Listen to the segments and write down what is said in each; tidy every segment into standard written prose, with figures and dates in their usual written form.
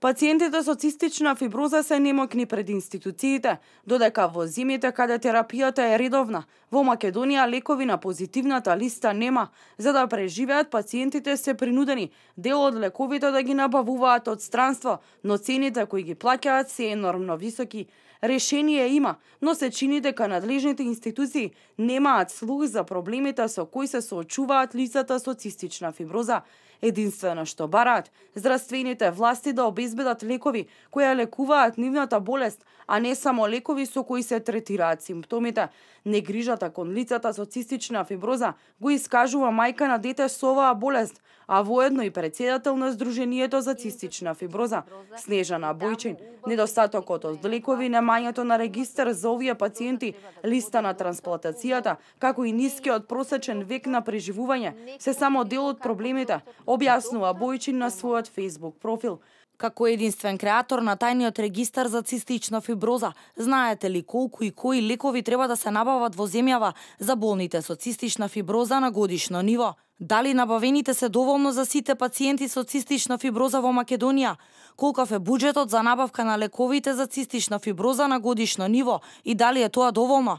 Пациентите со цистична фиброза се немокни пред институциите, додека во земјите каде терапијата е редовна, во Македонија лекови на позитивната листа нема. За да преживеат, пациентите се принудени дел од лековите да ги набавуваат од странство, но цените кои ги плаќаат се енормно високи. Решение има, но се чини дека надлежните институции немаат слух за проблемите со кои се соочуваат лицата со цистична фиброза. Единствено што бараат здравствените власти да обезбедат лекови кои лекуваат нивната болест, а не само лекови со кои се третираат симптомите. Негрижата кон лицата со цистична фиброза го искажува мајка на дете со оваа болест, а воедно и председател на Сдруженијето за цистична фиброза, Снежана Бојчин. Недостатокот од лекови, немањето на регистар за овие пациенти, листа на трансплантацијата, како и нискиот просечен век на преживување, се само дел од проблемите, објаснува Бојчин на својот Facebook профил. Како единствен креатор на тајниот регистар за цистична фиброза, знаете ли колку и кои лекови треба да се набават во земјава за болните со цистична фиброза на годишно ниво? Дали набавените се доволно за сите пациенти со цистична фиброза во Македонија? Колкав е буџетот за набавка на лековите за цистична фиброза на годишно ниво и дали е тоа доволно?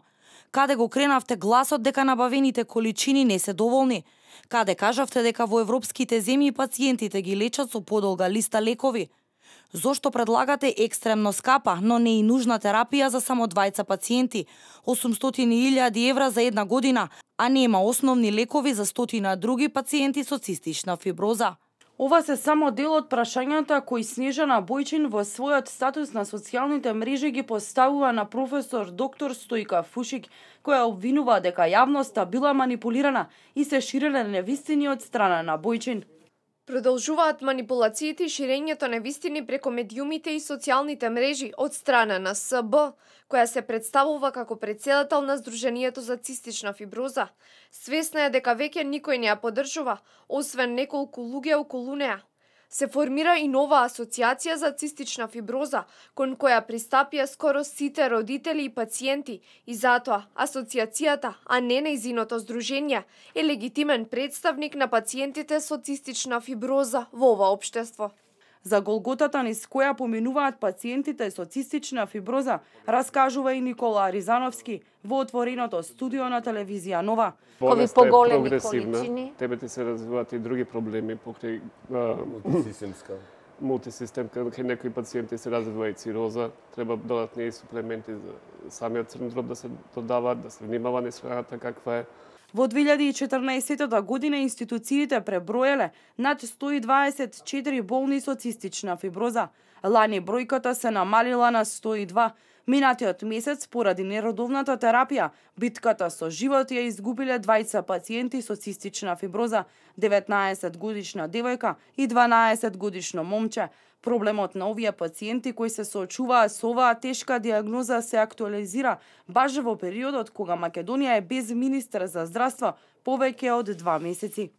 Каде го кренавте гласот дека набавените количини не се доволни? Каде кажавте дека во европските земји пациентите ги лечат со подолга листа лекови? Зошто предлагате екстремно скапа, но не и нужна терапија за само двајца пациенти, 800.000 евра за една година, а нема основни лекови за стотина други пациенти со цистична фиброза? Ова се само дел од прашањата кои Снежана Бојчин во својот статус на социјалните мрежи ги поставува на професор доктор Стојка Фушик, која обвинува дека јавноста била манипулирана и се ширеле невистини од страна на Бојчин. Продолжуваат манипулациите и ширењето невистини преку медиумите и социјалните мрежи од страна на СБ, која се представува како председател на Сдруженијето за цистична фиброза. Свесна е дека веќе никој не ја поддржува, освен неколку луѓе околу неа. Се формира и нова асоциација за цистична фиброза, кон која пристапија скоро сите родители и пациенти, и затоа асоциацијата, а не нејзиното здружение, е легитимен представник на пациентите со цистична фиброза во ова општество. За голготата низ која поминуваат пациентите со цистична фиброза, раскажува и Никола Ризановски во отвореното студио на телевизија Нова. Болест е прогресивна, тебе ти се развиваат и други проблеми покрај мултисистемска, кај некои пациенти се развива и цироза, треба додатни суплементи за самиот црн дроб да се додаваат, да се внимава низ храната каква е. Во 2014 година институциите преброеле над 124 болни со цистична фиброза. Лани бројката се намалила на 102. Минатиот месец, поради нередовната терапија, битката со живот ја изгубиле двајца пациенти со цистична фиброза, 19-годишна девојка и 12-годишно момче. Проблемот на овие пациенти кои се соочуваат со оваа тешка диагноза се актуализира баш во периодот кога Македонија е без министер за здравство повеќе од 2 месеци.